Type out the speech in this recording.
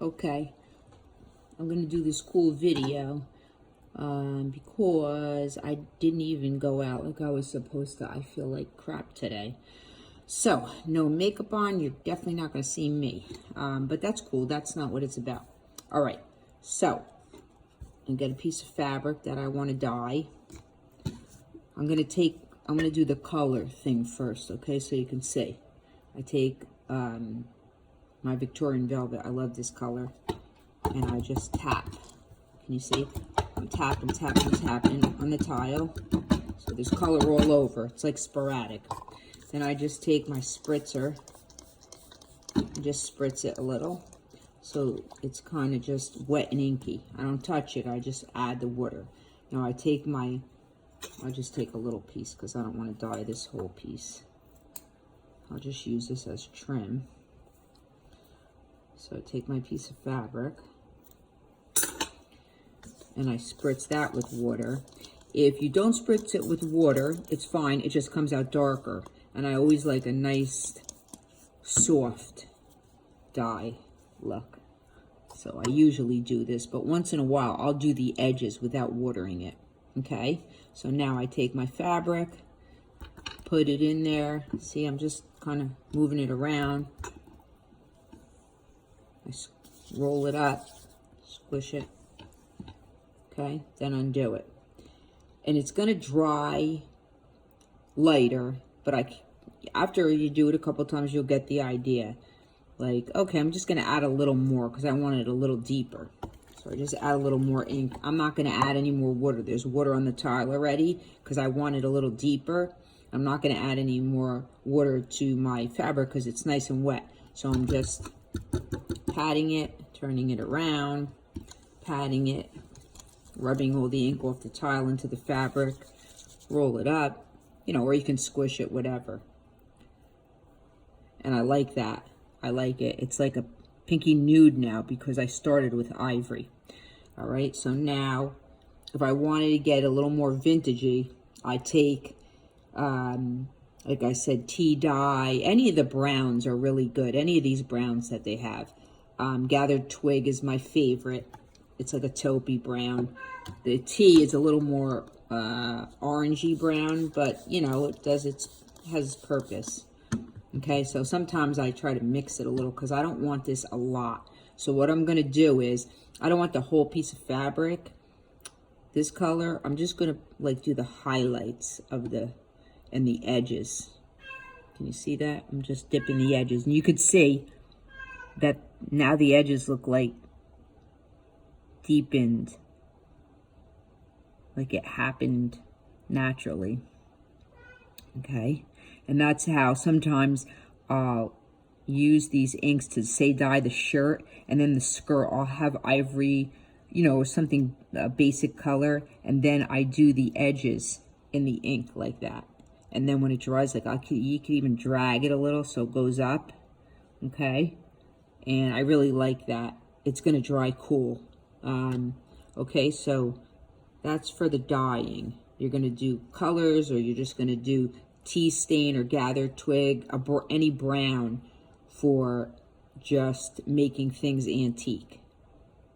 Okay, I'm gonna do this cool video because I didn't even go out like I was supposed to. I feel like crap today. So, no makeup on, you're definitely not gonna see me. But that's cool, that's not what it's about. All right, so, I get a piece of fabric that I wanna dye. I'm gonna do the color thing first, okay, so you can see. I take my Victorian Velvet, I love this color, and I just tap. Can you see? I'm tapping on the tile. So there's color all over. It's like sporadic. Then I just take my spritzer and just spritz it a little. So it's kind of just wet and inky. I don't touch it, I just add the water. Now I'll just take a little piece because I don't want to dye this whole piece. I'll just use this as trim. So I take my piece of fabric and I spritz that with water. If you don't spritz it with water, it's fine, it just comes out darker. And I always like a nice, soft dye look. So I usually do this, but once in a while, I'll do the edges without watering it, okay? So now I take my fabric, put it in there. See, I'm just kind of moving it around. I roll it up, squish it, okay? Then undo it. And it's gonna dry lighter, but after you do it a couple times, you'll get the idea. Like, okay, I'm just gonna add a little more because I want it a little deeper. So I just add a little more ink. I'm not gonna add any more water. There's water on the tile already because I want it a little deeper. I'm not gonna add any more water to my fabric because it's nice and wet. So I'm just patting it, turning it around, patting it, rubbing all the ink off the tile into the fabric, roll it up, you know, or you can squish it, whatever. And I like that. I like it. It's like a pinky nude now because I started with ivory. All right, so now if I wanted to get a little more vintagey, I take, like I said, tea dye. Any of the browns are really good. Any of these browns that they have. Gathered Twig is my favorite. It's like a taupey brown. The tea is a little more orangey brown, but you know, has its purpose. Okay, so sometimes I try to mix it a little because I don't want this a lot. So what I'm gonna do is, I don't want the whole piece of fabric, this color. I'm just gonna like do the highlights of and the edges. Can you see that? I'm just dipping the edges. And you could see that now the edges look like deepened, like it happened naturally. Okay, and that's how sometimes I'll use these inks to say dye the shirt, and then the skirt I'll have ivory, you know, or something basic color, and then I do the edges in the ink like that. And then when it dries, like you could even drag it a little so it goes up. Okay, and I really like that. It's gonna dry cool. Okay, so that's for the dyeing. You're gonna do colors, or you're just gonna do tea stain or gathered twig, any brown for just making things antique.